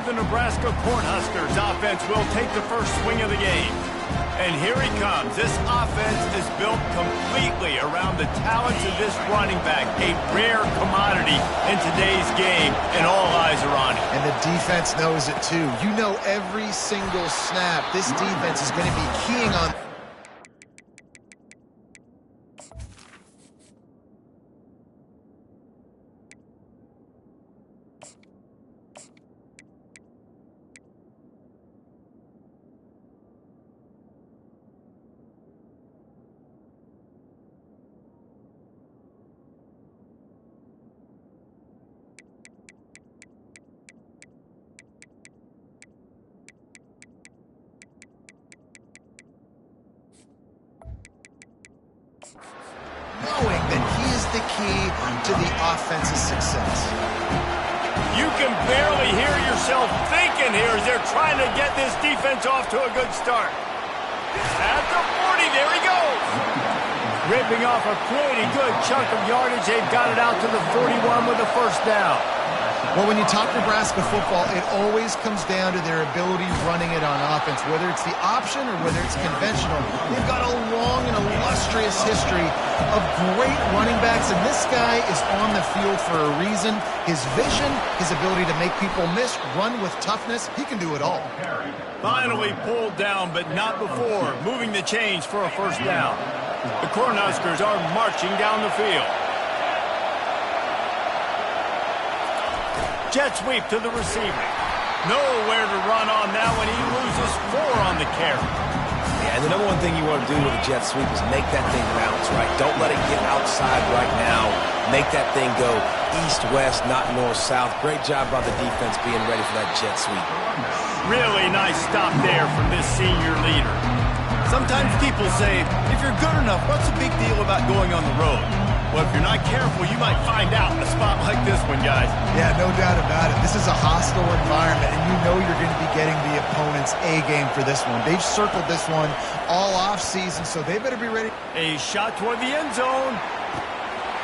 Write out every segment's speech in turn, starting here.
the Nebraska Cornhuskers offense will take the first swing of the game. And here he comes. This offense is built completely around the talents of this running back, a rare commodity in today's game, and all eyes are on him. And the defense knows it too. You know every single snap, this defense is going to be keying on... knowing that he is the key to the offense's success. You can barely hear yourself thinking here as they're trying to get this defense off to a good start. At the 40, there he goes. Ripping off a pretty good chunk of yardage. They've got it out to the 41 with a first down. Well, when you talk Nebraska football, it always comes down to their ability running it on offense, whether it's the option or whether it's conventional. They've got a long and illustrious history of great running backs, and this guy is on the field for a reason. His vision, his ability to make people miss, run with toughness, he can do it all. Finally pulled down, but not before moving the chains for a first down. The Cornhuskers are marching down the field. Jet sweep to the receiver. Nowhere to run on that one. He loses 4 on the carry. Yeah, and the number one thing you want to do with a jet sweep is make that thing bounce, right? Don't let it get outside right now. Make that thing go east-west, not north-south. Great job by the defense being ready for that jet sweep. Really nice stop there from this senior leader. Sometimes people say, if you're good enough, what's the big deal about going on the road? Well, if you're not careful, you might find out in a spot like this one, guys. Yeah, no doubt about it. This is a hostile environment, and you know you're going to be getting the opponent's A-game for this one. They've circled this one all off-season, so they better be ready. A shot toward the end zone.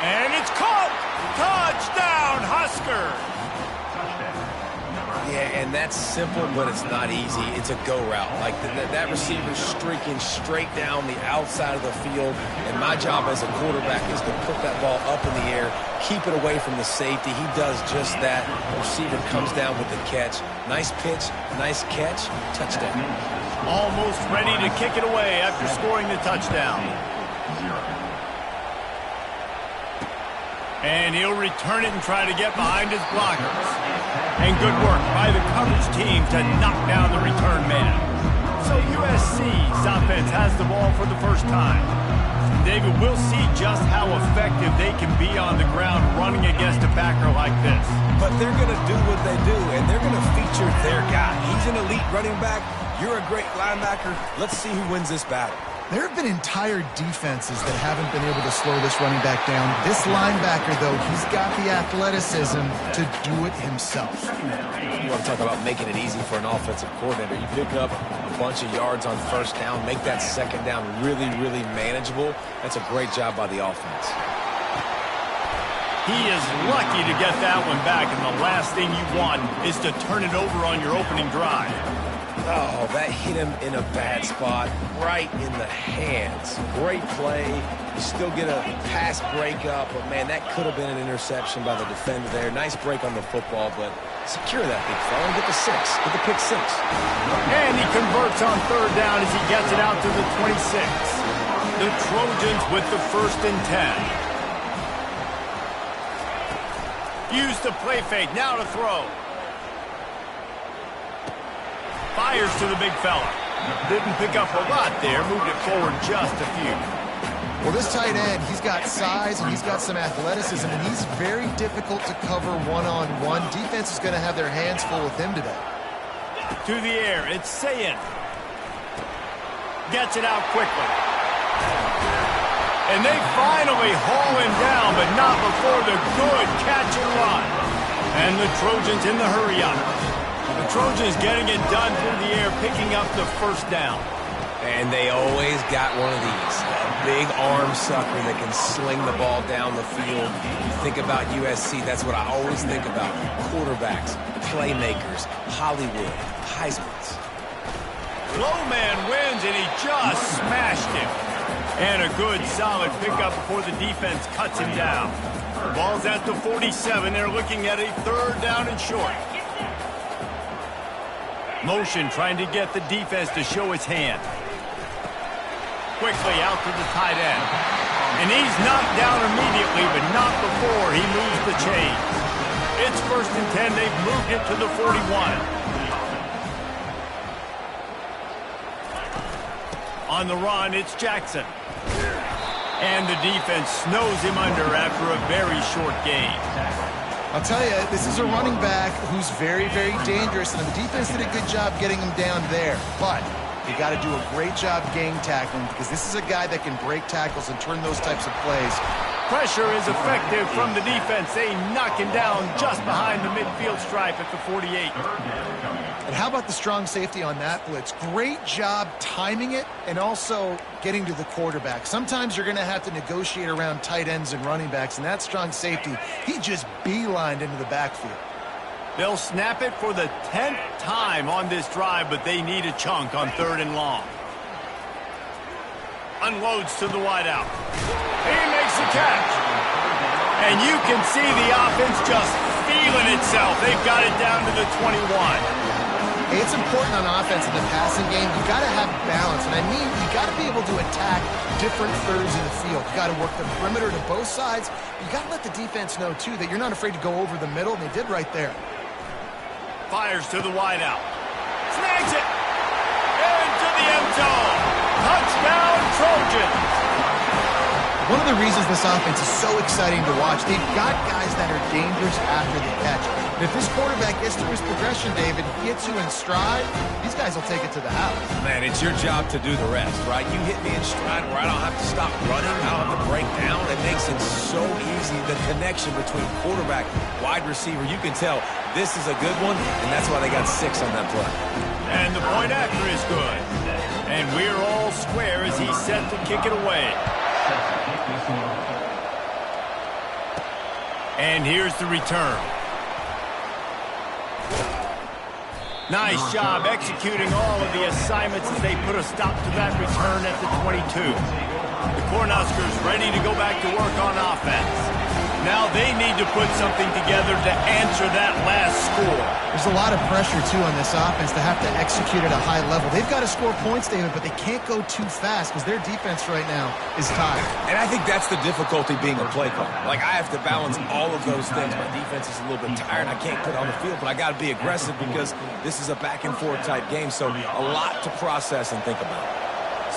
And it's caught! Touchdown, Husker! Yeah, and that's simple, but it's not easy. It's a go route. Like that receiver's streaking straight down the outside of the field, and my job as a quarterback is to put that ball up in the air, keep it away from the safety. He does just that. The receiver comes down with the catch. Nice pitch, nice catch, touchdown. Almost ready to kick it away after scoring the touchdown. And he'll return it and try to get behind his blockers. And good work by the coverage team to knock down the return man. So USC's offense has the ball for the first time. David, we'll see just how effective they can be on the ground running against a backer like this. But they're going to do what they do, and they're going to feature their guy. He's an elite running back. You're a great linebacker. Let's see who wins this battle. There have been entire defenses that haven't been able to slow this running back down. This linebacker, though, he's got the athleticism to do it himself. You want to talk about making it easy for an offensive coordinator. You pick up a bunch of yards on first down, make that second down really, really manageable. That's a great job by the offense. He is lucky to get that one back, and the last thing you want is to turn it over on your opening drive. Oh, that hit him in a bad spot, right in the hands. Great play. You still get a pass breakup, but, man, that could have been an interception by the defender there. Nice break on the football, but secure that big fella and get the 6. Get the pick 6. And he converts on third down as he gets it out to the 26. The Trojans with the 1st and 10. Use the play fake. Now to throw. Fires to the big fella. Didn't pick up a lot there. Moved it forward just a few. Well, this tight end, he's got size and he's got some athleticism, and he's very difficult to cover one-on-one. Defense is going to have their hands full with him today. To the air, it's Sayin. Gets it out quickly. And they finally haul him down, but not before the good catch and run. And the Trojans in the hurry up. The Trojans getting it done through the air, picking up the first down. And they always got one of these. A big arm sucker that can sling the ball down the field. You think about USC, that's what I always think about. Quarterbacks, playmakers, Hollywood, Heismans. Low man wins, and he just smashed him. And a good, solid pickup before the defense cuts him down. The ball's at the 47. They're looking at a 3rd down and short. Motion trying to get the defense to show its hand. Quickly out to the tight end. And he's knocked down immediately, but not before he moves the chains. It's 1st and 10. They've moved it to the 41. On the run, it's Jackson. And the defense snows him under after a very short gain. I'll tell you, this is a running back who's very, very dangerous, and the defense did a good job getting him down there. But you got to do a great job gang tackling, because this is a guy that can break tackles and turn those types of plays. Pressure is effective from the defense. They knock him down just behind the midfield stripe at the 48. And how about the strong safety on that blitz? Great job timing it and also getting to the quarterback. Sometimes you're going to have to negotiate around tight ends and running backs, and that strong safety, he just beelined into the backfield. They'll snap it for the 10th time on this drive, but they need a chunk on 3rd and long. Unloads to the wideout. He makes the catch. And you can see the offense just feeling itself. They've got it down to the 21. It's important on offense in the passing game. You got to have balance, and I mean you got to be able to attack different thirds in the field. You got to work the perimeter to both sides. You got to let the defense know too that you're not afraid to go over the middle, and they did right there. Fires to the wideout. Snags it. Into the end zone. Touchdown, Trojans. One of the reasons this offense is so exciting to watch, they've got guys that are dangerous after the catch. And if this quarterback gets through his progression, David, gets you in stride, these guys will take it to the house. Man, it's your job to do the rest, right? You hit me in stride where I don't have to stop running, I don't have to break down. It makes it so easy, the connection between quarterback, wide receiver. You can tell this is a good one, and that's why they got 6 on that play. And the point after is good. And we're all square as he's set to kick it away. And here's the return. Nice job executing all of the assignments as they put a stop to that return at the 22. The Cornhuskers ready to go back to work on offense. Now they need to put something together to answer that last score. There's a lot of pressure, too, on this offense to have to execute at a high level. They've got to score points, David, but they can't go too fast because their defense right now is tired. And I think that's the difficulty being a play caller. Like, I have to balance all of those things. My defense is a little bit tired. I can't put it on the field, but I got to be aggressive because this is a back-and-forth type game, so a lot to process and think about.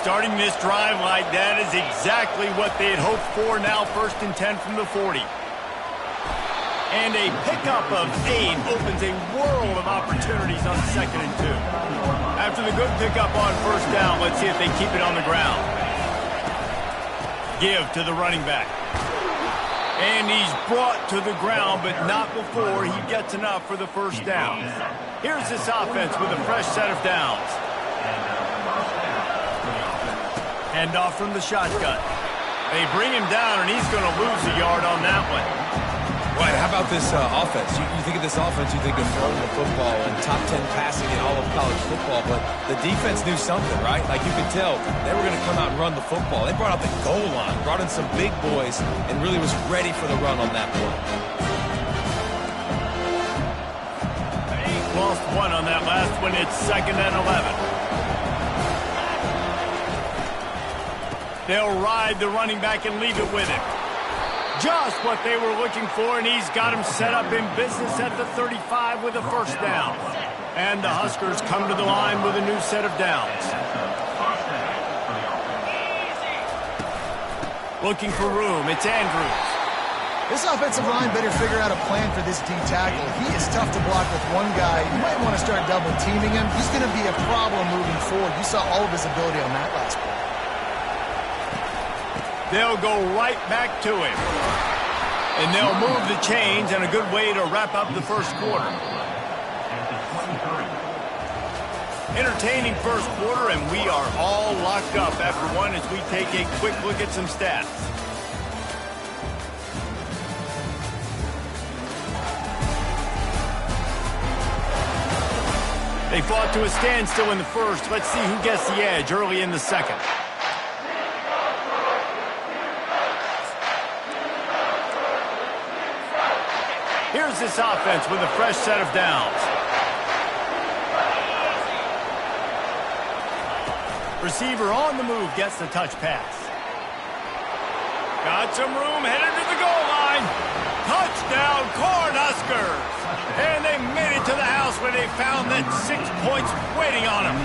Starting this drive like that is exactly what they had hoped for. Now 1st and 10 from the 40. And a pickup of 8 opens a world of opportunities on 2nd and 2. After the good pickup on 1st down, let's see if they keep it on the ground. Give to the running back. And he's brought to the ground, but not before he gets enough for the 1st down. Here's this offense with a fresh set of downs. Hand off from the shotgun. They bring him down, and he's going to lose a yard on that one. Right, how about this offense? You think of this offense, you think of throwing the football and top 10 passing in all of college football, but the defense knew something, right? Like you could tell they were going to come out and run the football. They brought out the goal line, brought in some big boys, and really was ready for the run on that play. Lost 1 on that last one. It's 2nd and 11. They'll ride the running back and leave it with him. Just what they were looking for, and he's got him set up in business at the 35 with a 1st down. And the Huskers come to the line with a new set of downs. Looking for room, it's Andrews. This offensive line better figure out a plan for this D tackle. He is tough to block with one guy. You might want to start double teaming him. He's going to be a problem moving forward. You saw all of his ability on that last play. They'll go right back to him. And they'll move the chains, and a good way to wrap up the 1st quarter. Entertaining first quarter, and we are all locked up after one as we take a quick look at some stats. They fought to a standstill in the first. Let's see who gets the edge early in the second. Here's this offense with a fresh set of downs. Receiver on the move gets the touch pass. Got some room, headed to the goal line. Touchdown, Cornhuskers! And they made it to the house where they found that 6 points waiting on them.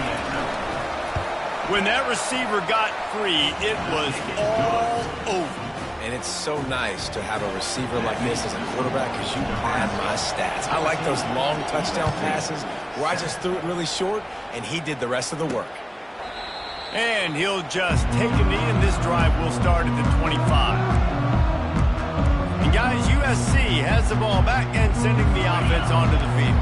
When that receiver got free, it was all over. And it's so nice to have a receiver like this as a quarterback because you pad my stats. I like those long touchdown passes where I just threw it really short and he did the rest of the work. And he'll just take a knee, and this drive will start at the 25. And guys, USC has the ball back and sending the offense onto the field.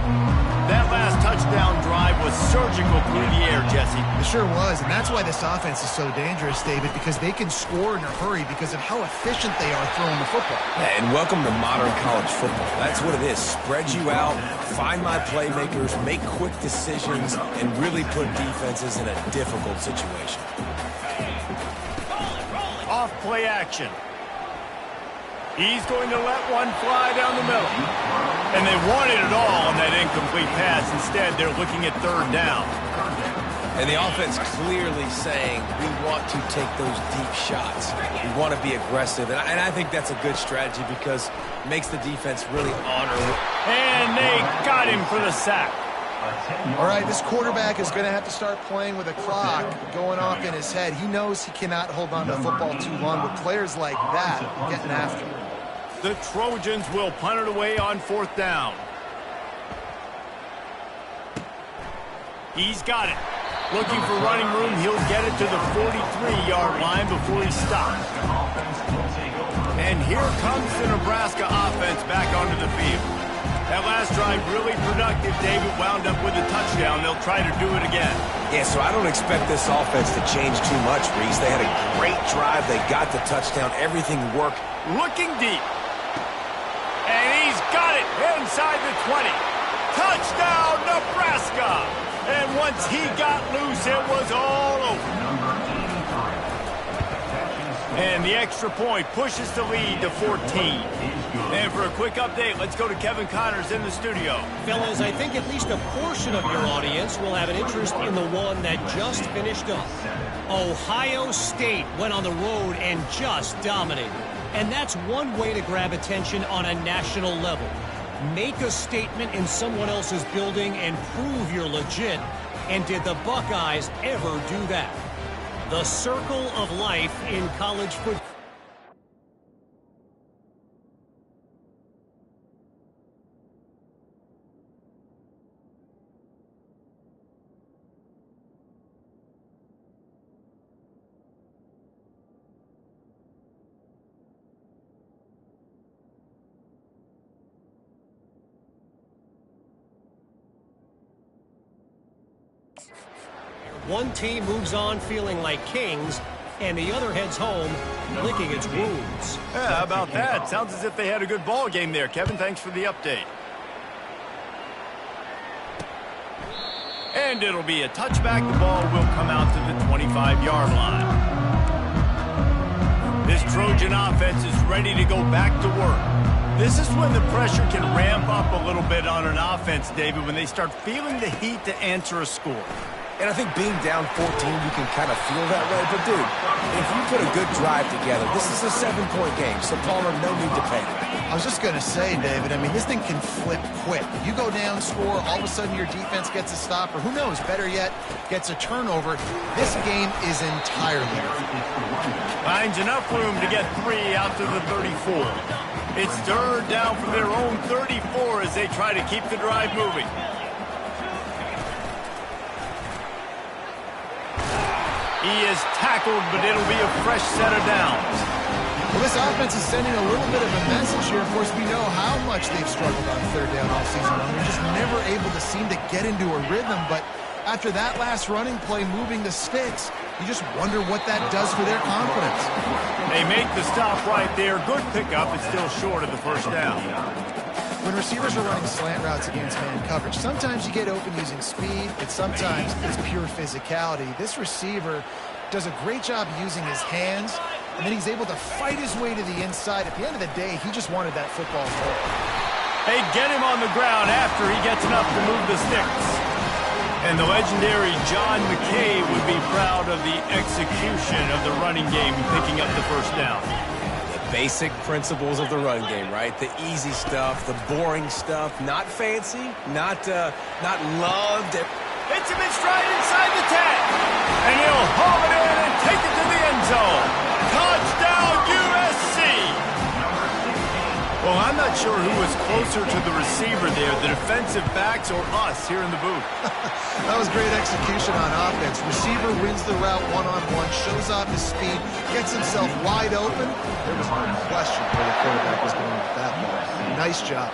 That last touchdown drive was surgical through the air, Jesse. It sure was, and that's why this offense is so dangerous, David, because they can score in a hurry because of how efficient they are throwing the football. Yeah, and welcome to modern college football. That's what it is. Spread you out, find my playmakers, make quick decisions, and really put defenses in a difficult situation. Off play action. He's going to let one fly down the middle. And they wanted it all on that incomplete pass. Instead, they're looking at third down. And the offense clearly saying, we want to take those deep shots. We want to be aggressive. And I think that's a good strategy because it makes the defense really honor it. And they got him for the sack. All right, this quarterback is going to have to start playing with a clock going off in his head. He knows he cannot hold on to the football too long with players like that getting after him. The Trojans will punt it away on fourth down. He's got it. Looking for running room. He'll get it to the 43-yard line before he stops. And here comes the Nebraska offense back onto the field. That last drive really productive. David wound up with a touchdown. They'll try to do it again. Yeah, so I don't expect this offense to change too much, Reese. They had a great drive. They got the touchdown. Everything worked. Looking deep. And he's got it inside the 20. Touchdown, Nebraska! And once he got loose, it was all over. And the extra point pushes the lead to 14. And for a quick update, let's go to Kevin Connors in the studio. Fellas, I think at least a portion of your audience will have an interest in the one that just finished up. Ohio State went on the road and just dominated. And that's one way to grab attention on a national level. Make a statement in someone else's building and prove you're legit. And did the Buckeyes ever do that? The circle of life in college football. One team moves on feeling like kings, and the other heads home licking its wounds. Yeah, how about that? Sounds as if they had a good ball game there. Kevin, thanks for the update. And it'll be a touchback. The ball will come out to the 25-yard line. This Trojan offense is ready to go back to work. This is when the pressure can ramp up a little bit on an offense, David, when they start feeling the heat to answer a score. And I think being down 14, you can kind of feel that way. But, dude, if you put a good drive together, this is a 7-point game. So, Palmer, no need to panic. I was just going to say, David, I mean, this thing can flip quick. You go down, score, all of a sudden your defense gets a stop, or who knows, better yet, gets a turnover. This game is entirely different. Finds enough room to get 3 out to the 34. It's third down from their own 34 as they try to keep the drive moving. He is tackled, but it'll be a fresh set of downs. Well, this offense is sending a little bit of a message here. Of course, we know how much they've struggled on third down all season long. They're just never able to seem to get into a rhythm, but After that last running play moving the sticks, you just wonder what that does for their confidence. They make the stop right there. Good pickup. It's still short of the first down. When receivers are running slant routes against man coverage, sometimes you get open using speed, but sometimes it's pure physicality. This receiver does a great job using his hands, and then he's able to fight his way to the inside. At the end of the day, he just wanted that football hole. They get him on the ground after he gets enough to move the sticks. And the legendary John McKay would be proud of the execution of the running game, picking up the first down. Basic principles of the run game, right? The easy stuff, the boring stuff, not fancy, not loved. Hits him in stride inside the 10. And he'll haul it in and take it to the end zone. Touchdown, USC! Well, I'm not sure who was closer to the receiver there, the defensive backs or us here in the booth. That was great execution on offense. Receiver wins the route one-on-one, shows off his speed, gets himself wide open. There was no question where the quarterback was going with that ball. Nice job.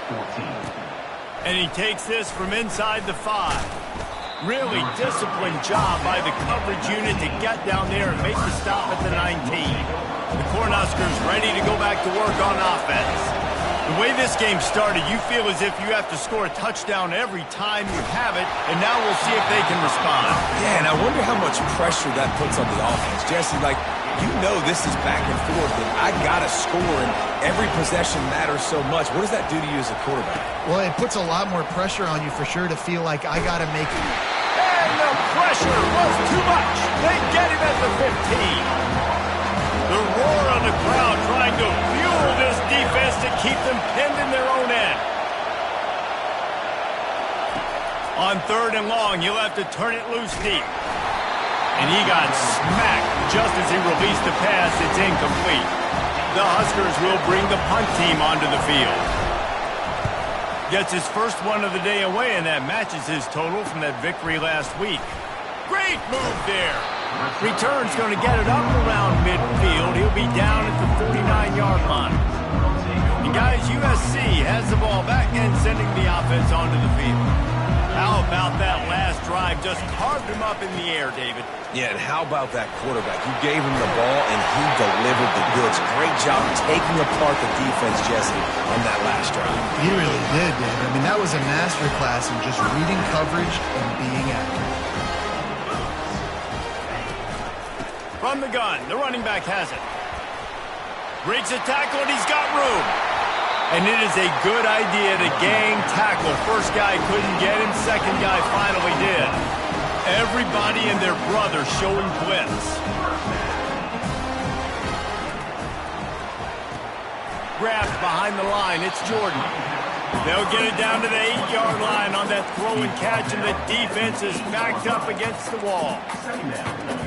And he takes this from inside the 5. Really disciplined job by the coverage unit to get down there and make the stop at the 19. The Cornhuskers ready to go back to work on offense. The way this game started, you feel as if you have to score a touchdown every time you have it, and now we'll see if they can respond. Yeah, and I wonder how much pressure that puts on the offense. Jesse, like, you know this is back and forth, and I got to score, and every possession matters so much. What does that do to you as a quarterback? Well, it puts a lot more pressure on you for sure to feel like I got to make it. And the pressure was too much. They get him at the 15. The roar on the crowd trying to fuel this defense to keep them pinned in their own end. On 3rd and long, he'll have to turn it loose deep. And he got smacked just as he released the pass. It's incomplete. The Huskers will bring the punt team onto the field. Gets his first one of the day away, and that matches his total from that victory last week. Great move there. Return's going to get it up around midfield. He'll be down at the 49-yard line. And guys, USC has the ball back and sending the offense onto the field. How about that last drive? Just carved him up in the air, David. Yeah, and how about that quarterback? You gave him the ball, and he delivered the goods. Great job taking apart the defense, Jesse, on that last drive. He really did, David. I mean, that was a masterclass in just reading coverage and being accurate. From the gun, the running back has it. Breaks a tackle, and he's got room. And it is a good idea to gang tackle. First guy couldn't get him, second guy finally did. Everybody and their brother showing blitz. Grabbed behind the line, it's Jordan. They'll get it down to the 8-yard line on that throw and catch, and the defense is backed up against the wall.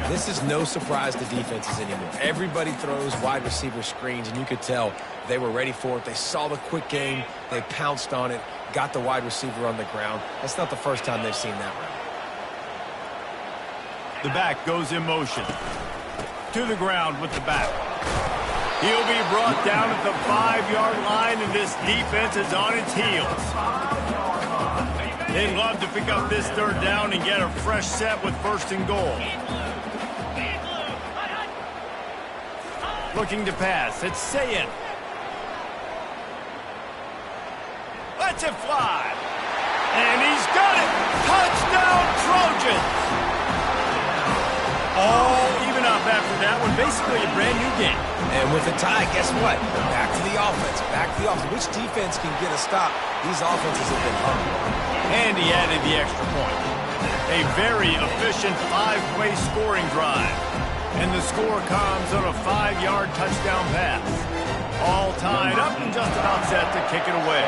This is no surprise to defenses anymore. Everybody throws wide receiver screens, and you could tell they were ready for it. They saw the quick game. They pounced on it, got the wide receiver on the ground. That's not the first time they've seen that route. The back goes in motion. To the ground with the back. He'll be brought down at the 5-yard line, and this defense is on its heels. They'd love to pick up this 3rd down and get a fresh set with 1st and goal. Looking to pass. It's Sayin. Lets it fly. And he's got it. Touchdown, Trojans. All even up after that one. Basically a brand new game. And with a tie, guess what? Back to the offense. Back to the offense. Which defense can get a stop? These offenses have been hungry. And he added the extra point. A very efficient 5-play scoring drive. And the score comes on a 5-yard touchdown pass. All tied up and just about set to kick it away.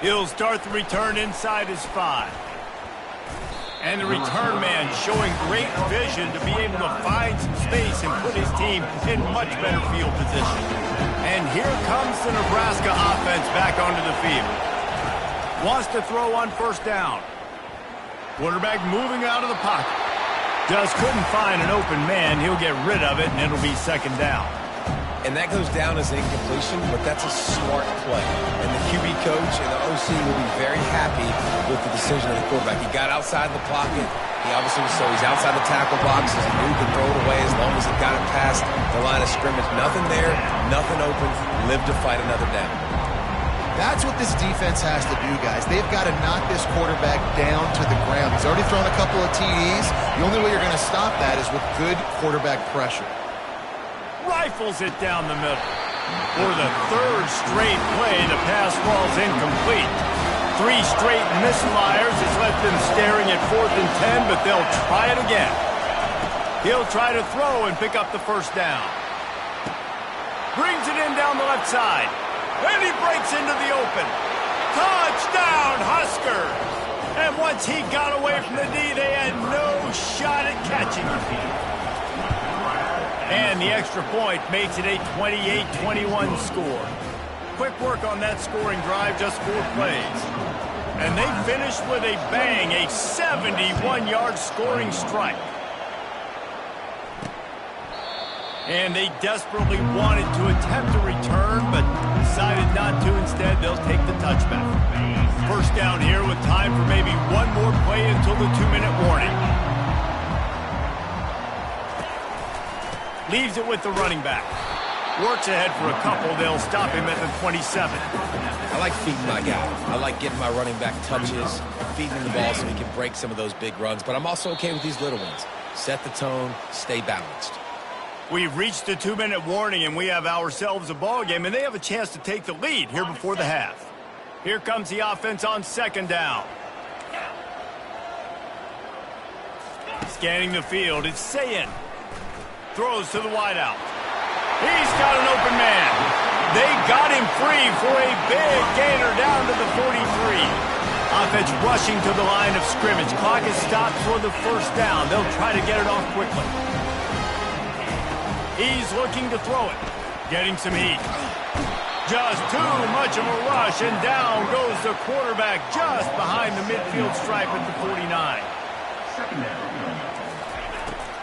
He'll start the return inside his 5. And the return man showing great vision to be able to find some space and put his team in much better field position. And here comes the Nebraska offense back onto the field. Wants to throw on 1st down. Quarterback moving out of the pocket. Just couldn't find an open man. He'll get rid of it, and it'll be 2nd down. And that goes down as an incompletion, but that's a smart play. And the QB coach and the OC will be very happy with the decision of the quarterback. He got outside the pocket. He obviously was, so he's outside the tackle box. He knew he could throw it away as long as it got it past the line of scrimmage. Nothing there, nothing open. Live to fight another down. That's what this defense has to do, guys. They've got to knock this quarterback down to the ground. He's already thrown a couple of TDs. The only way you're going to stop that is with good quarterback pressure. Rifles it down the middle. For the third straight play, the pass falls incomplete. 3 straight misfires has left them staring at 4th and 10, but they'll try it again. He'll try to throw and pick up the first down. Brings it in down the left side. And he breaks into the open. Touchdown, Huskers! And once he got away from the D, they had no shot at catching him. And the extra point makes it a 28-21 score. Quick work on that scoring drive, just 4 plays. And they finished with a bang, a 71-yard scoring strike. And they desperately wanted to attempt a return, but decided not to. Instead, they'll take the touchback. First down here with time for maybe one more play until the 2-minute warning. Leaves it with the running back. Works ahead for a couple. They'll stop him at the 27. I like feeding my guy. I like getting my running back touches, feeding him the ball so he can break some of those big runs. But I'm also okay with these little ones. Set the tone, stay balanced. We've reached the 2-minute warning, and we have ourselves a ball game, and they have a chance to take the lead here before the half. Here comes the offense on 2nd down. Scanning the field, it's Sayin. Throws to the wideout. He's got an open man. They got him free for a big gainer down to the 43. Offense rushing to the line of scrimmage. Clock is stopped for the first down. They'll try to get it off quickly. He's looking to throw it. Getting some heat. Just too much of a rush, and down goes the quarterback just behind the midfield stripe at the 49.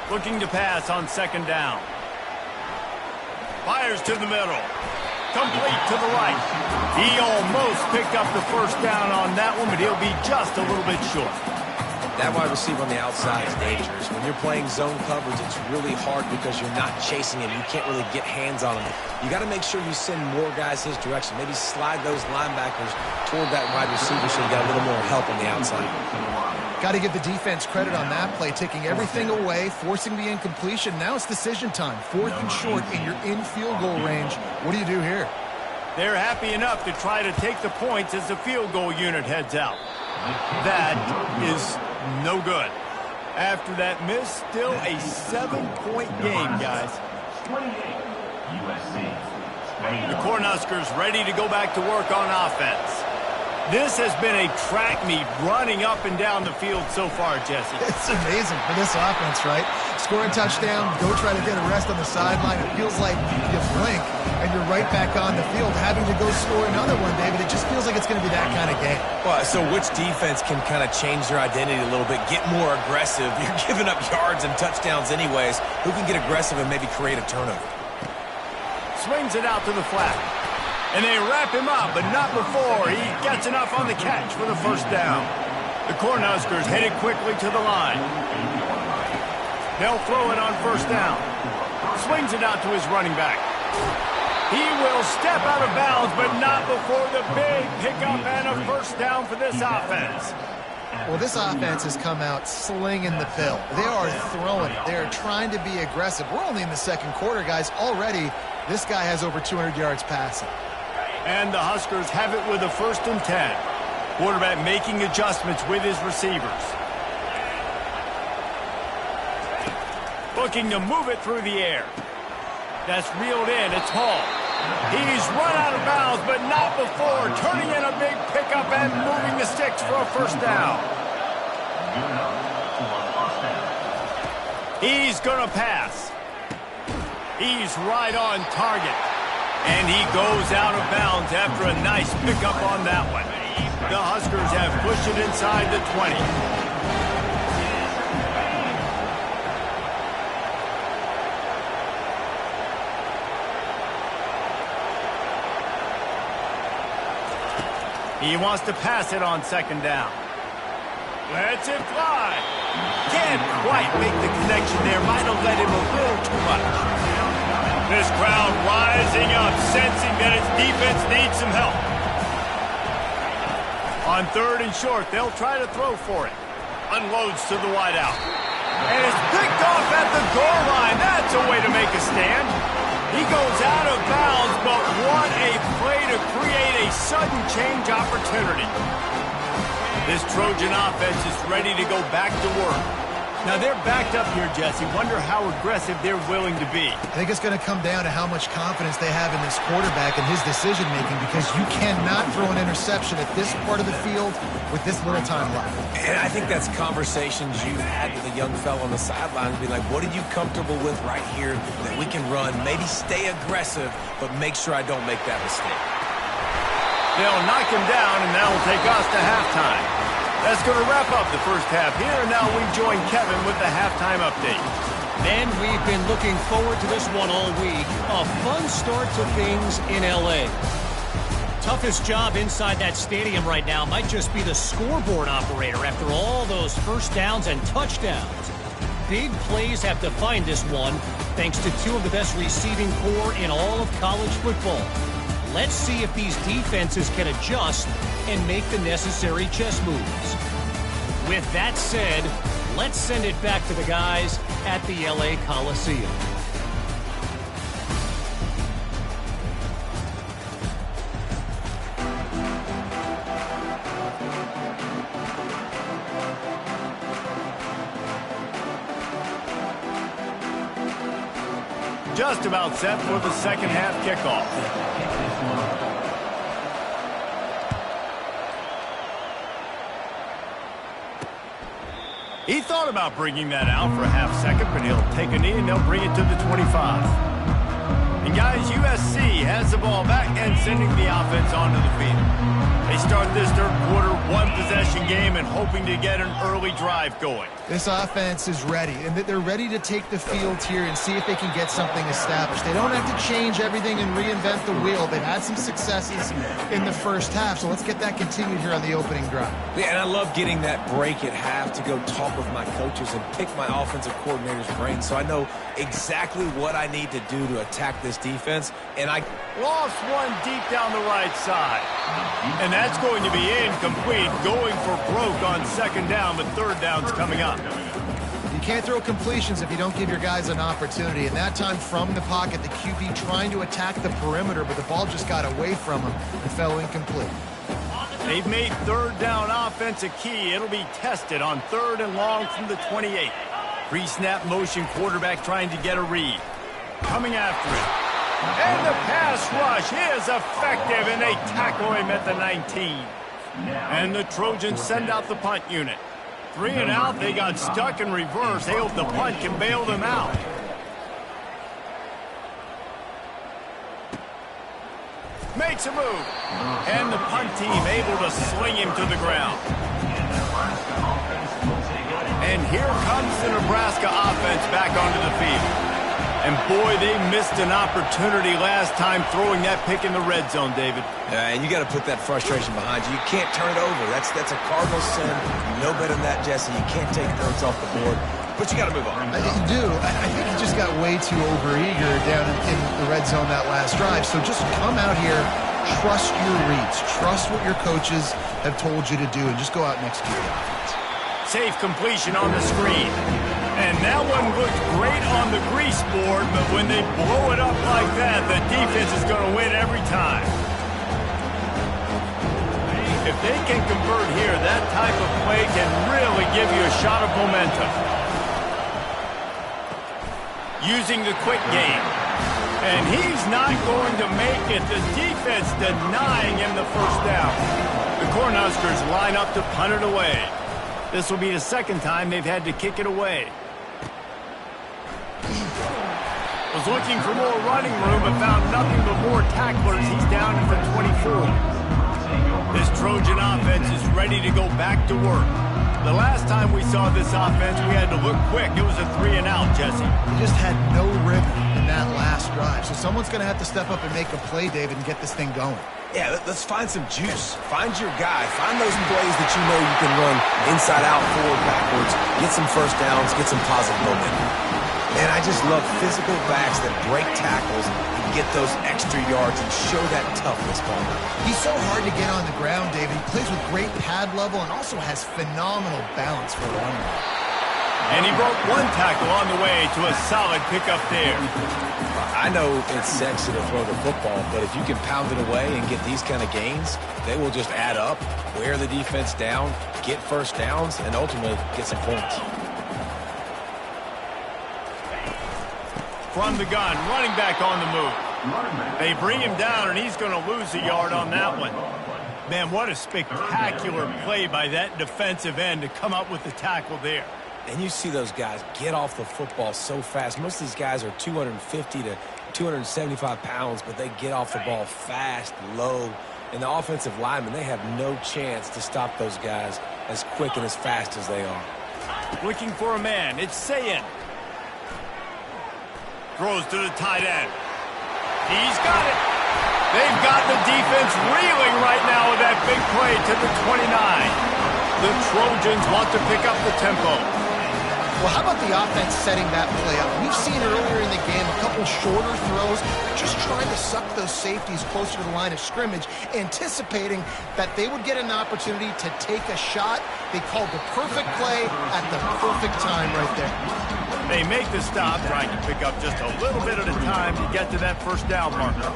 Looking to pass on 2nd down. Fires to the middle. Complete to the right. He almost picked up the first down on that one, but he'll be just a little bit short. That wide receiver on the outside is dangerous. When you're playing zone coverage, it's really hard because you're not chasing him. You can't really get hands on him. You got to make sure you send more guys his direction. Maybe slide those linebackers toward that wide receiver so you got a little more help on the outside. Got to give the defense credit on that play, taking everything away, forcing the incompletion. Now it's decision time. 4th and short, and you're in field goal range. What do you do here? They're happy enough to try to take the points as the field goal unit heads out. That is no good. After that miss, still a 7-point game, guys. The Cornhuskers ready to go back to work on offense. This has been a track meet running up and down the field so far, Jesse. It's amazing for this offense, right? Score a touchdown, go try to get a rest on the sideline. It feels like you blink and you're right back on the field having to go score another one, David. It just feels like it's going to be that kind of game. Well, so which defense can kind of change their identity a little bit, get more aggressive? You're giving up yards and touchdowns anyways. Who can get aggressive and maybe create a turnover? Swings it out to the flat. And they wrap him up, but not before he gets enough on the catch for the first down. The Cornhuskers headed quickly to the line. They'll throw it on first down. Swings it out to his running back. He will step out of bounds, but not before the big pickup and a first down for this offense. Well, this offense has come out slinging the pill. They are throwing it. They are trying to be aggressive. We're only in the 2nd quarter, guys. Already, this guy has over 200 yards passing. And the Huskers have it with a 1st and 10. Quarterback making adjustments with his receivers. Looking to move it through the air. That's reeled in. It's Hall. He's run out of bounds, but not before turning in a big pickup and moving the sticks for a first down. He's going to pass. He's right on target. And he goes out of bounds after a nice pickup on that one. The Huskers have pushed it inside the 20. He wants to pass it on second down. Lets it fly. Can't quite make the connection there. Might have let him a little too much. This crowd rising up, sensing that its defense needs some help. On third and short, they'll try to throw for it. Unloads to the wideout. And it's picked off at the goal line. That's a way to make a stand. He goes out of bounds, but what a play to create a sudden change opportunity. This Trojan offense is ready to go back to work. Now they're backed up here, Jesse. Wonder how aggressive they're willing to be. I think it's going to come down to how much confidence they have in this quarterback and his decision-making, because you cannot throw an interception at this part of the field with this little time left. And I think that's conversations you've had with a young fellow on the sidelines, be like, what are you comfortable with right here that we can run? Maybe stay aggressive, but make sure I don't make that mistake. They'll knock him down, and that'll take us to halftime. That's going to wrap up the first half here, and now we join Kevin with the halftime update. And we've been looking forward to this one all week. A fun start to things in L.A. Toughest job inside that stadium right now might just be the scoreboard operator after all those first downs and touchdowns. Big plays have defined this one, thanks to two of the best receiving corps in all of college football. Let's see if these defenses can adjust and make the necessary chess moves. With that said, let's send it back to the guys at the LA Coliseum. Just about set for the second half kickoff. He thought about bringing that out for a half second, but he'll take a knee and they'll bring it to the 25. And guys, USC has the ball back and sending the offense onto the field. They start this third quarter one-possession game and hoping to get an early drive going. This offense is ready, and they're ready to take the field here and see if they can get something established. They don't have to change everything and reinvent the wheel. They've had some successes in the first half, so let's get that continued here on the opening drive. Yeah, and I love getting that break at half to go talk with my coaches and pick my offensive coordinator's brain so I know exactly what I need to do to attack this defense. And I lost one deep down the right side. And that's going to be incomplete, going for broke on second down, but third down's coming up. You can't throw completions if you don't give your guys an opportunity. And that time from the pocket, the QB trying to attack the perimeter, but the ball just got away from him and fell incomplete. They've made third down offense a key. It'll be tested on third and long from the 28. Pre-snap motion, quarterback trying to get a read. Coming after it. And the pass rush is effective, and they tackle him at the 19. And the Trojans send out the punt unit. 3 and out, they got stuck in reverse. They hope the punt can bail them out. Makes a move. And the punt team able to sling him to the ground. And here comes the Nebraska offense back onto the field. And boy, they missed an opportunity last time throwing that pick in the red zone, David. And you got to put that frustration behind you. You can't turn it over. That's a cardinal sin. You know better than that, Jesse. You can't take points off the board. But you got to move on. You do. I think he just got way too overeager down in the red zone that last drive. So just come out here, trust your reads, trust what your coaches have told you to do, and just go out and execute the offense. Safe completion on the screen. And that one looked great on the grease board, but when they blow it up like that, the defense is going to win every time. If they can convert here, that type of play can really give you a shot of momentum. Using the quick game. And he's not going to make it. The defense denying him the first down. The Cornhuskers line up to punt it away. This will be the second time they've had to kick it away. Was looking for more running room, but found nothing but more tacklers. He's down at the 24. This Trojan offense is ready to go back to work. The last time we saw this offense, we had to look quick. It was a 3 and out, Jesse. He just had no rhythm in that last drive. So someone's going to have to step up and make a play, David, and get this thing going. Yeah, let's find some juice. Find your guy. Find those plays that you know you can run inside out, forward, backwards, get some first downs, get some positive momentum. Man, I just love physical backs that break tackles and get those extra yards and show that toughness, Palmer. He's so hard to get on the ground, David. He plays with great pad level and also has phenomenal balance for a running back. And he broke one tackle on the way to a solid pickup there. I know it's sexy to throw the football, but if you can pound it away and get these kind of gains, they will just add up, wear the defense down, get first downs, and ultimately get some points. From the gun, running back on the move. They bring him down, and he's going to lose a yard on that one. Man, what a spectacular play by that defensive end to come up with the tackle there. And you see those guys get off the football so fast. Most of these guys are 250 to 275 pounds, but they get off the ball fast, low. And the offensive linemen, they have no chance to stop those guys as quick and as fast as they are. Looking for a man. It's Sayin. Throws to the tight end. He's got it. They've got the defense reeling right now with that big play to the 29. The Trojans want to pick up the tempo. Well, how about the offense setting that play up? We've seen earlier in the game a couple shorter throws, just trying to suck those safeties closer to the line of scrimmage, anticipating that they would get an opportunity to take a shot. They called the perfect play at the perfect time right there. They make the stop, trying to pick up just a little bit at a time to get to that first down marker.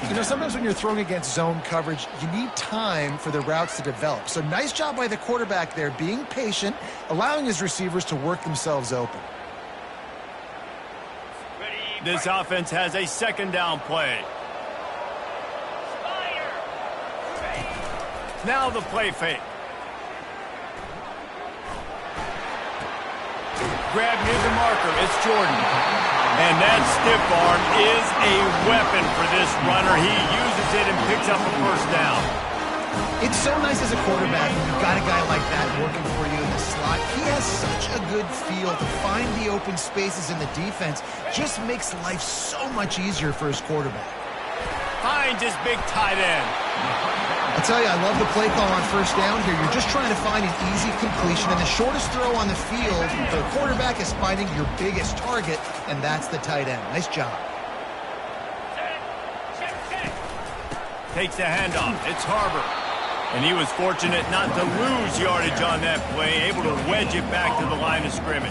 You know, sometimes when you're throwing against zone coverage, you need time for the routes to develop. So nice job by the quarterback there, being patient, allowing his receivers to work themselves open. This offense has a second down play. Now the play fake. Grab near the marker. It's Jordan. And that stiff arm is a weapon for this runner. He uses it and picks up a first down. It's so nice as a quarterback when you've got a guy like that working for you in the slot. He has such a good feel to find the open spaces in the defense. Just makes life so much easier for his quarterback. Finds his big tight end. I tell you, I love the play call on first down here. You're just trying to find an easy completion, and the shortest throw on the field for the quarterback is finding your biggest target, and that's the tight end. Nice job. Takes the handoff. It's Harbor. And he was fortunate not to lose yardage on that play, able to wedge it back to the line of scrimmage.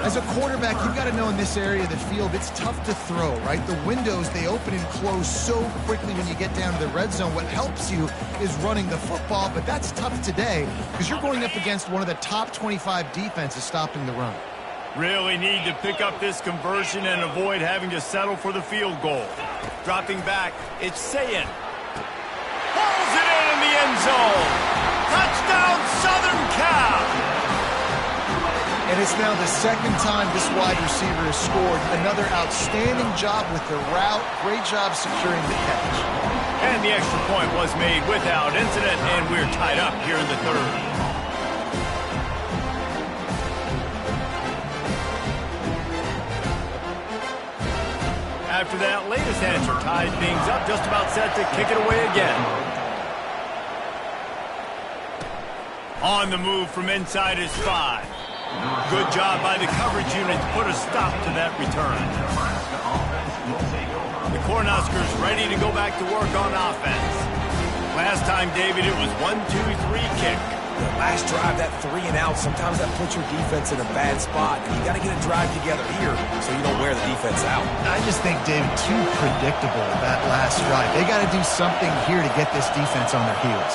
As a quarterback, you've got to know in this area of the field, it's tough to throw, right? The windows, they open and close so quickly when you get down to the red zone. What helps you is running the football, but that's tough today because you're going up against one of the top 25 defenses stopping the run. Really need to pick up this conversion and avoid having to settle for the field goal. Dropping back, it's Sayin. Pulls it in the end zone. Touchdown, Southern Cal. And it's now the second time this wide receiver has scored. Another outstanding job with the route. Great job securing the catch. And the extra point was made without incident, and we're tied up here in the third. After that latest answer tied things up, just about set to kick it away again. On the move from inside his 5. Good job by the coverage unit to put a stop to that return. The Cornhuskers ready to go back to work on offense. Last time, David, it was 1-2-3 kick. The last drive, that 3 and out, sometimes that puts your defense in a bad spot. And you got to get a drive together here so you don't wear the defense out. I just think, David, too predictable that last drive. They got to do something here to get this defense on their heels.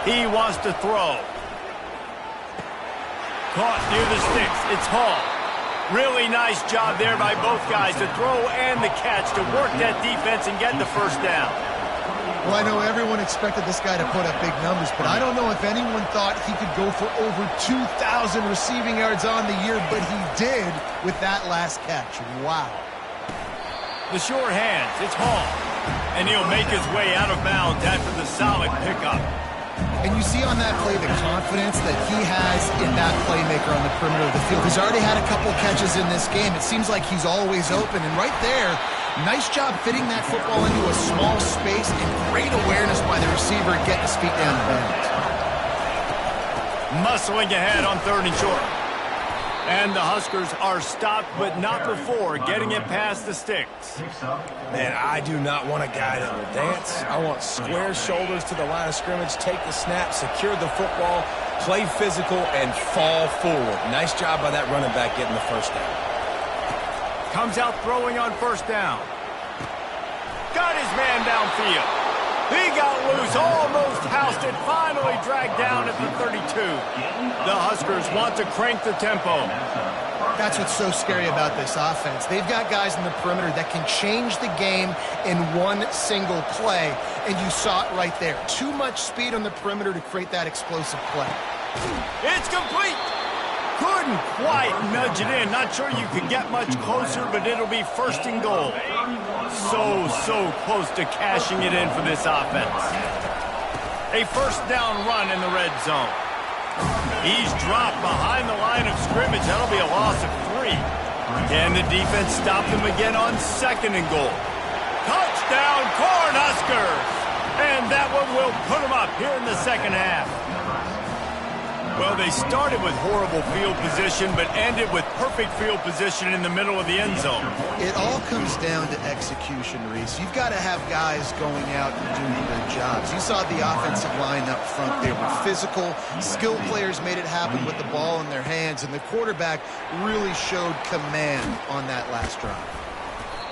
He wants to throw. Caught near the sticks. It's Hall. Really nice job there by both guys to throw and the catch to work that defense and get the first down. Well, I know everyone expected this guy to put up big numbers, but I don't know if anyone thought he could go for over 2,000 receiving yards on the year, but he did with that last catch. Wow. The sure hands. It's Hall. And he'll make his way out of bounds after the solid pickup. And you see on that play the confidence that he has in that playmaker on the perimeter of the field. He's already had a couple catches in this game. It seems like he's always open. And right there, Nice job fitting that football into a small space and great awareness by the receiver getting his feet down the bend. Muscling ahead on 3rd and short. And the Huskers are stopped, but not before getting it past the sticks. Man, I do not want a guy that will dance. I want square shoulders to the line of scrimmage, take the snap, secure the football, play physical, and fall forward. Nice job by that running back getting the first down. Comes out throwing on 1st down. Got his man downfield. He got loose, almost housed it, finally dragged down at the 32. The Huskers want to crank the tempo. That's what's so scary about this offense. They've got guys in the perimeter that can change the game in one single play, and you saw it right there. Too much speed on the perimeter to create that explosive play. It's complete. Couldn't quite nudge it in. Not sure you could get much closer, but it'll be 1st and goal. So close to cashing it in for this offense. A 1st down run in the red zone. He's dropped behind the line of scrimmage. That'll be a loss of 3. Can the defense stop them again on 2nd and goal? Touchdown, Cornhuskers! And that one will put them up here in the 2nd half. Well, they started with horrible field position, but ended with perfect field position in the middle of the end zone. It all comes down to execution, Reese. You've got to have guys going out and doing their jobs. You saw the offensive line up front. They were physical. Skilled players made it happen with the ball in their hands, and the quarterback really showed command on that last drive.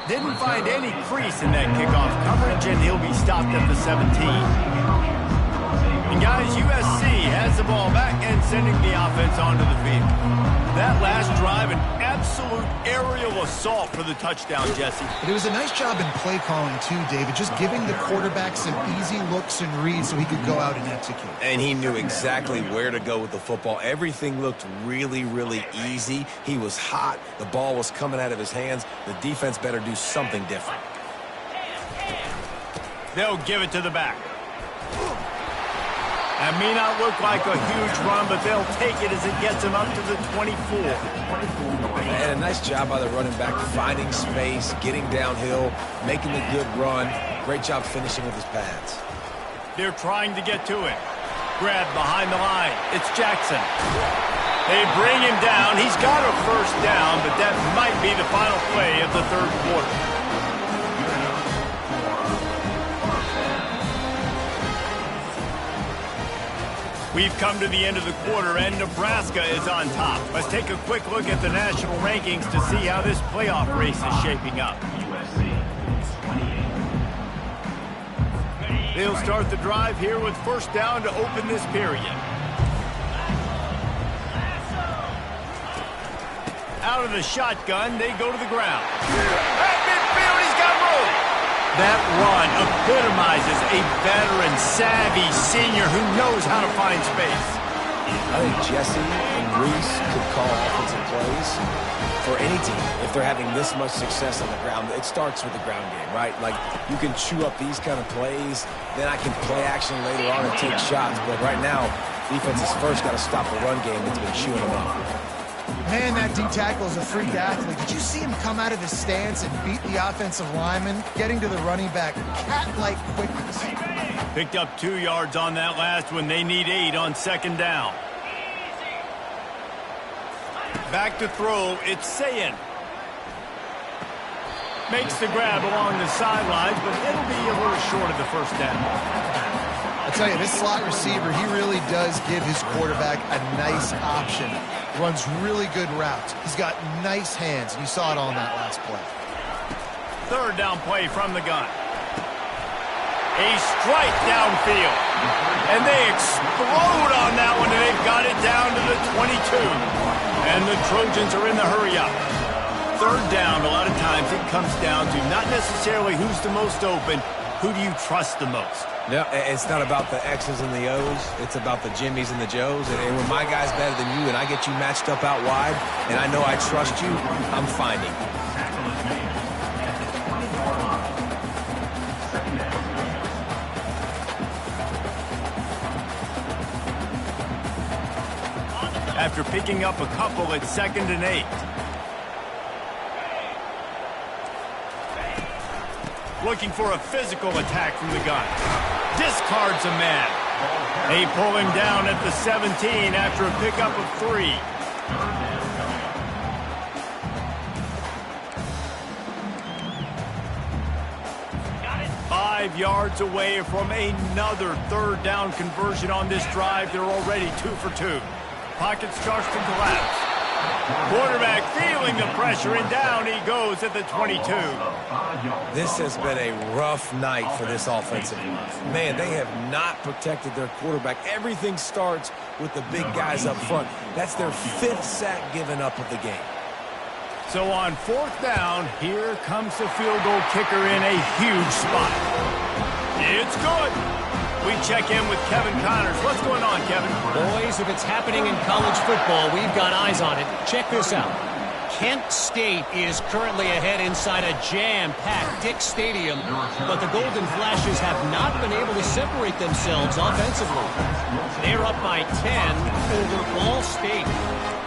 Didn't find any crease in that kickoff coverage, and he'll be stopped at the 17. And guys, USC has the ball back and sending the offense onto the field. That last drive, an absolute aerial assault for the touchdown, Jesse. But it was a nice job in play calling too, David, just giving the quarterback some easy looks and reads so he could go out and execute. And he knew exactly where to go with the football. Everything looked really, really easy. He was hot. The ball was coming out of his hands. The defense better do something different. They'll give it to the back. That may not look like a huge run, but they'll take it as it gets them up to the 24. And a nice job by the running back, finding space, getting downhill, making a good run. Great job finishing with his pads. They're trying to get to it. Grab behind the line. It's Jackson. They bring him down. He's got a 1st down, but that might be the final play of the 3rd quarter. We've come to the end of the quarter, and Nebraska is on top. Let's take a quick look at the national rankings to see how this playoff race is shaping up. They'll start the drive here with 1st down to open this period. Out of the shotgun, they go to the ground. At midfield, he's got room. That run epitomizes a veteran, savvy senior who knows how to find space. I think Jesse and Reese could call offensive plays for any team. If they're having this much success on the ground, it starts with the ground game, right? Like, you can chew up these kind of plays, then I can play action later on and take shots. But right now, defense has first got to stop the run game that's been chewing them up. Man, that D-tackle is a freak athlete. Did you see him come out of his stance and beat the offensive lineman, getting to the running back? Cat-like quickness. Picked up 2 yards on that last one. They need 8 on 2nd down. Back to throw. It's Sayin. Makes the grab along the sidelines, but it'll be a little short of the 1st down. I tell you, this slot receiver, he really does give his quarterback a nice option. Runs really good routes. He's got nice hands, and you saw it on that last play. 3rd down play from the gun. A strike downfield. And they explode on that one, and they've got it down to the 22. And the Trojans are in the hurry-up. 3rd down, a lot of times it comes down to not necessarily who's the most open, who do you trust the most? Yeah, it's not about the X's and the O's. It's about the Jimmies and the Joes. And when my guy's better than you and I get you matched up out wide and I know I trust you, I'm finding. After picking up a couple, it's 2nd and 8. looking for a physical attack from the gun. Discards a man. They pull him down at the 17 after a pickup of 3. 5 yards away from another third down conversion on this drive. They're already 2 for 2. Pocket starts to collapse. Quarterback feeling the pressure, and down he goes at the 22. This has been a rough night for this offensive line. Man, they have not protected their quarterback. Everything starts with the big guys up front. That's their 5th sack given up of the game. So on 4th down, here comes the field goal kicker in a huge spot. It's good. We check in with Kevin Connors. What's going on, Kevin? Boys, if it's happening in college football, we've got eyes on it. Check this out. Kent State is currently ahead inside a jam-packed Dick Stadium, but the Golden Flashes have not been able to separate themselves offensively. They're up by 10 over Ball State.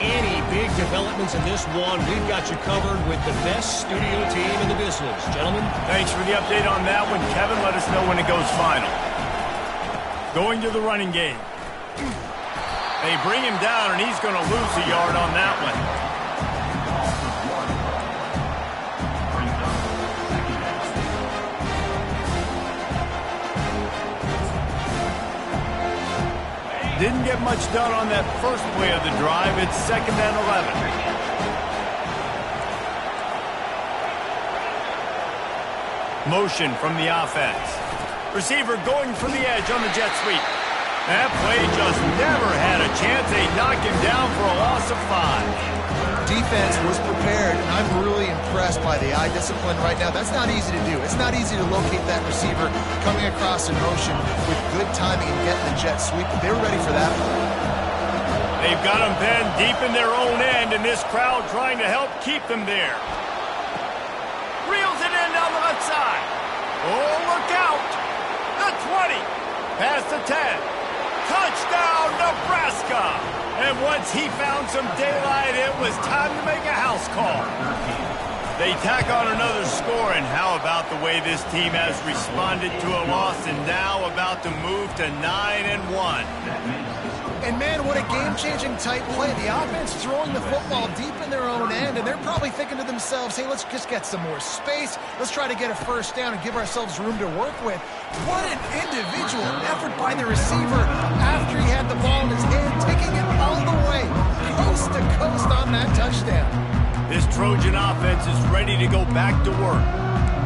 Any big developments in this one, we've got you covered with the best studio team in the business. Gentlemen? Thanks for the update on that one, Kevin. Let us know when it goes final. Going to the running game. They bring him down, and he's going to lose a yard on that one. Didn't get much done on that first play of the drive. It's 2nd and 11. Motion from the offense. Receiver going for the edge on the jet sweep. That play just never had a chance. They knocked him down for a loss of 5. Defense was prepared, and I'm really impressed by the eye discipline right now. That's not easy to do. It's not easy to locate that receiver coming across in motion with good timing and getting the jet sweep, but they were ready for that one. They've got them pinned deep in their own end, and this crowd trying to help keep them there. Reels it in down the left side. Oh, look out. The 20. Past the 10. Touchdown, Nebraska. And once he found some daylight, it was time to make a house call. They tack on another score, and how about the way this team has responded to a loss and now about to move to 9-1. And man, what a game-changing type play. The offense throwing the football deep in their own end, and they're probably thinking to themselves, hey, let's just get some more space. Let's try to get a first down and give ourselves room to work with. What an individual effort by the receiver after he had the ball in his hand, taking it all the way, coast to coast on that touchdown. This Trojan offense is ready to go back to work.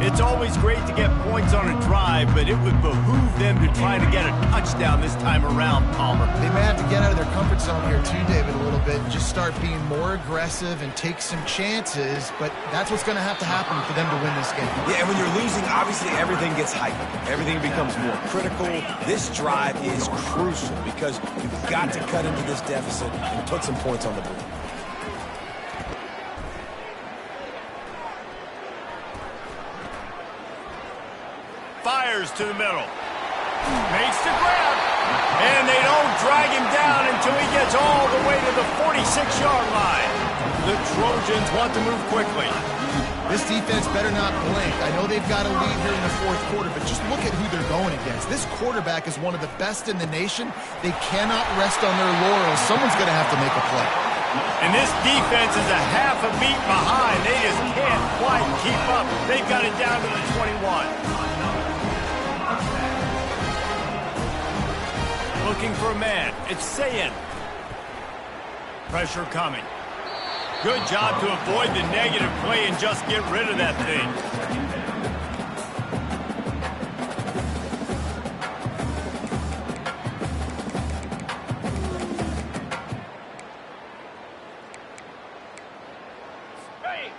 It's always great to get points on a drive, but it would behoove them to try to get a touchdown this time around, Palmer. They may have to get out of their comfort zone here too, David, a little bit, and just start being more aggressive and take some chances, but that's what's going to have to happen for them to win this game. Yeah, and when you're losing, obviously everything gets heightened. Everything becomes more critical. This drive is crucial because you've got to cut into this deficit and put some points on the board. Fires to the middle. Makes the grab. And they don't drag him down until he gets all the way to the 46-yard line. The Trojans want to move quickly. This defense better not blink. I know they've got a lead here in the 4th quarter, but just look at who they're going against. This quarterback is one of the best in the nation. They cannot rest on their laurels. Someone's going to have to make a play. And this defense is a half a beat behind. They just can't quite keep up. They've got it down to the 21. Looking for a man. It's Sayin. Pressure coming. Good job to avoid the negative play and just get rid of that thing.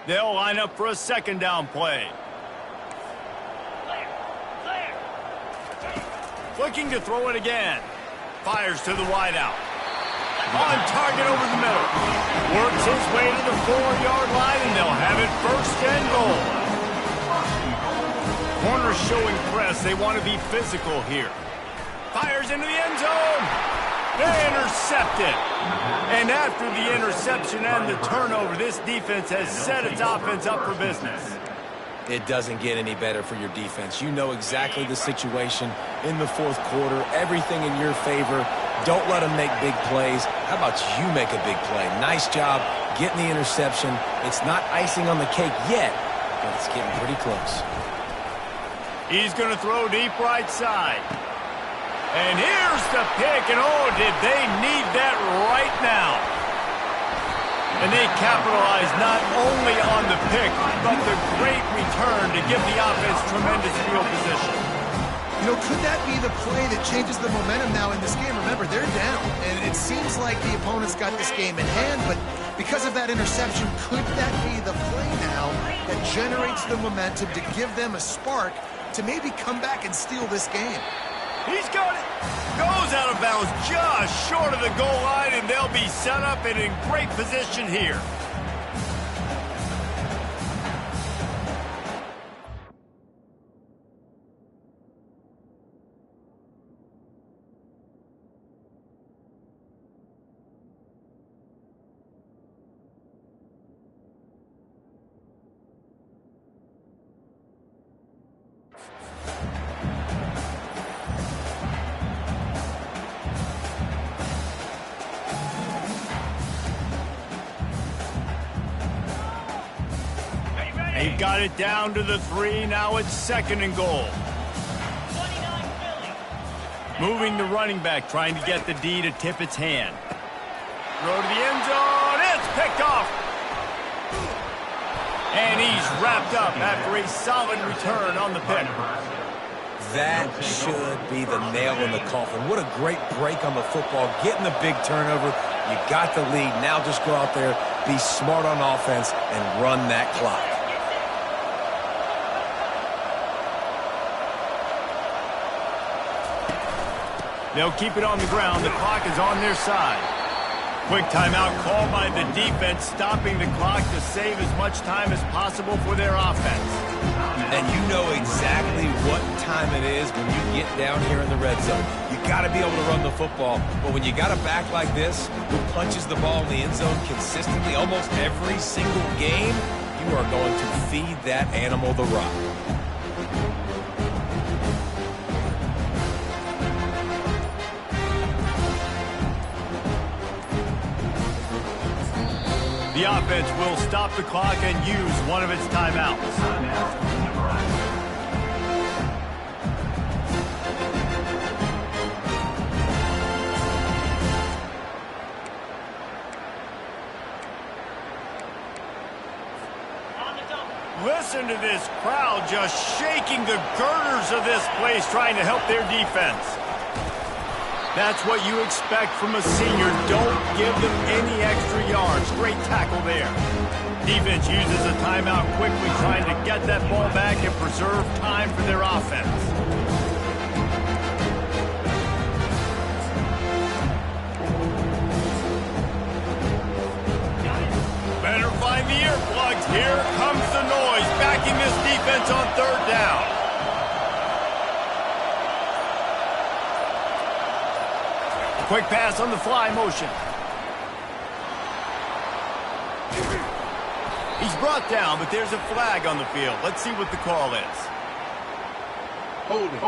They'll line up for a 2nd down play. Looking to throw it again. Fires to the wideout. On target over the middle. Works his way to the 4-yard line, and they'll have it 1st and goal. Corners showing press. They want to be physical here. Fires into the end zone. They intercept it. And after the interception and the turnover, this defense has set its offense up for business. It doesn't get any better for your defense. You know exactly the situation in the fourth quarter, everything in your favor. Don't let them make big plays. How about you make a big play? Nice job getting the interception. It's not icing on the cake yet, but it's getting pretty close. He's going to throw deep right side. And here's the pick, and oh, did they need that right now. And they capitalized not only on the pick, but the great return to give the offense tremendous field position. You know, could that be the play that changes the momentum now in this game? Remember, they're down, and it seems like the opponent's got this game in hand, but because of that interception, could that be the play now that generates the momentum to give them a spark to maybe come back and steal this game? He's got it. Goes out of bounds just short of the goal line, and they'll be set up and in great position here. They've got it down to the 3. Now it's 2nd and goal. Moving the running back, trying to get the D to tip its hand. Throw to the end zone. It's picked off. And he's wrapped up after a solid return on the pick. That should be the nail in the coffin. What a great break on the football. Getting the big turnover. You got the lead. Now just go out there, be smart on offense, and run that clock. They'll keep it on the ground. The clock is on their side. Quick timeout called by the defense, stopping the clock to save as much time as possible for their offense. And you know exactly what time it is when you get down here in the red zone. You got to be able to run the football. But when you got a back like this, who punches the ball in the end zone consistently almost every single game, you are going to feed that animal the rock. The offense will stop the clock and use one of its timeouts. Listen to this crowd just shaking the girders of this place, trying to help their defense. That's what you expect from a senior. Don't give them any extra yards. Great tackle there. Defense uses a timeout quickly, trying to get that ball back and preserve time for their offense. Better find the earplugs. Here comes the noise, backing this defense on 3rd down. Quick pass on the fly motion. He's brought down, but there's a flag on the field. Let's see what the call is. Hold it.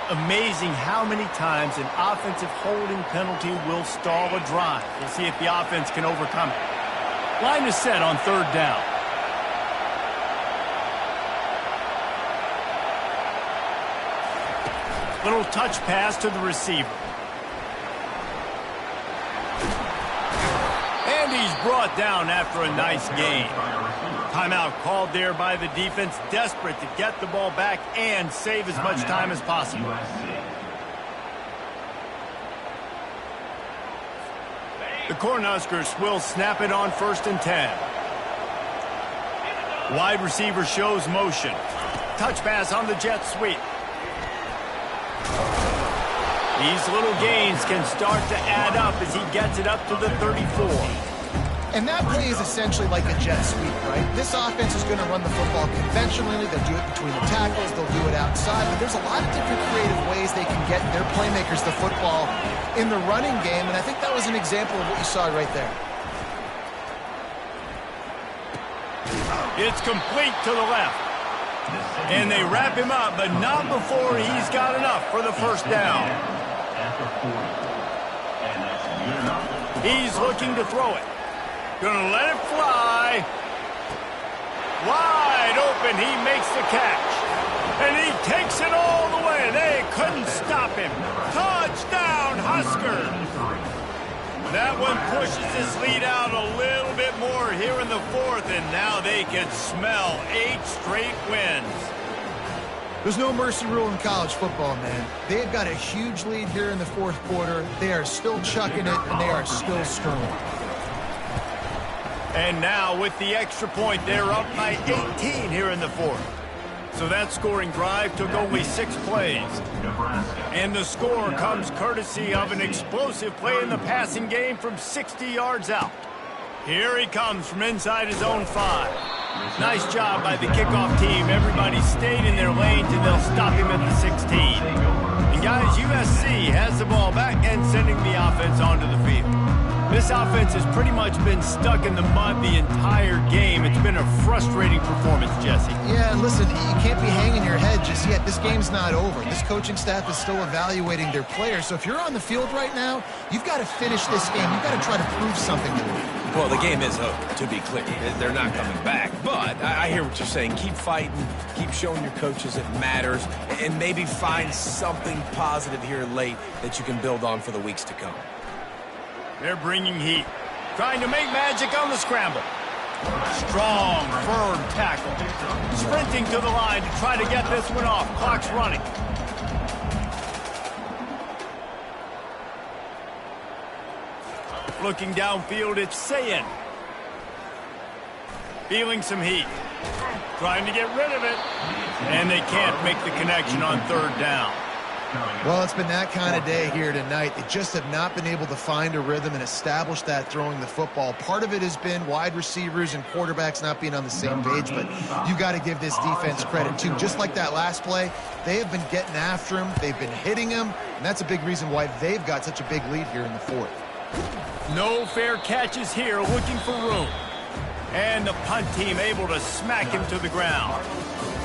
Amazing how many times an offensive holding penalty will stall a drive. We'll see if the offense can overcome it. Line is set on 3rd down. Little touch pass to the receiver. And he's brought down after a nice gain. Timeout called there by the defense, desperate to get the ball back and save as much time as possible. The Cornhuskers will snap it on 1st and 10. Wide receiver shows motion. Touch pass on the jet sweep. These little gains can start to add up as he gets it up to the 34. And that play is essentially like a jet sweep, right? This offense is going to run the football conventionally. They'll do it between the tackles. They'll do it outside. But there's a lot of different creative ways they can get their playmakers the football in the running game. And I think that was an example of what you saw right there. It's complete to the left. And they wrap him up, but not before he's got enough for the first down. He's looking to throw it. Gonna let it fly. Wide open, he makes the catch. And he takes it all the way. They couldn't stop him. Touchdown, Huskers. That one pushes this lead out a little bit more here in the fourth, and now they can smell 8 straight wins. There's no mercy rule in college football, man. They've got a huge lead here in the fourth quarter. They are still chucking it, and they are still scoring. And now with the extra point, they're up by 18 here in the fourth. So that scoring drive took only 6 plays. And the score comes courtesy of an explosive play in the passing game from 60 yards out. Here he comes from inside his own 5. Nice job by the kickoff team. Everybody stayed in their lanes, and they'll stop him at the 16. And guys, USC has the ball back and sending the offense onto the field. This offense has pretty much been stuck in the mud the entire game. It's been a frustrating performance, Jesse. Yeah, and listen, you can't be hanging your head just yet. This game's not over. This coaching staff is still evaluating their players. So if you're on the field right now, you've got to finish this game. You've got to try to prove something to them. Well, the game is over, to be clear. They're not coming back. But I hear what you're saying. Keep fighting. Keep showing your coaches it matters. And maybe find something positive here late that you can build on for the weeks to come. They're bringing heat. Trying to make magic on the scramble. Strong, firm tackle. Sprinting to the line to try to get this one off. Clock's running. Looking downfield, it's Sayin. Feeling some heat. Trying to get rid of it. And they can't make the connection on third down. Well, it's been that kind of day here tonight. They just have not been able to find a rhythm and establish that throwing the football. Part of it has been wide receivers and quarterbacks not being on the same page, but you got to give this defense credit, too. Just like that last play, they have been getting after him. They've been hitting him, and that's a big reason why they've got such a big lead here in the fourth. No fair catches here, looking for room. And the punt team able to smack him to the ground.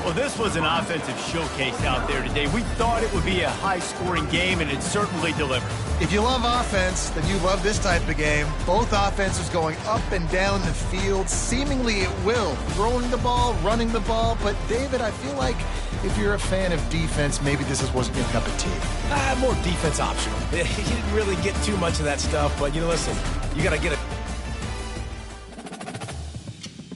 Well, this was an offensive showcase out there today. We thought it would be a high-scoring game, and it certainly delivered. If you love offense, then you love this type of game. Both offenses going up and down the field, seemingly at will. Throwing the ball, running the ball. But, David, I feel like if you're a fan of defense, maybe this wasn't your cup of tea. More defense optional. He didn't really get too much of that stuff, but, listen, you got to get a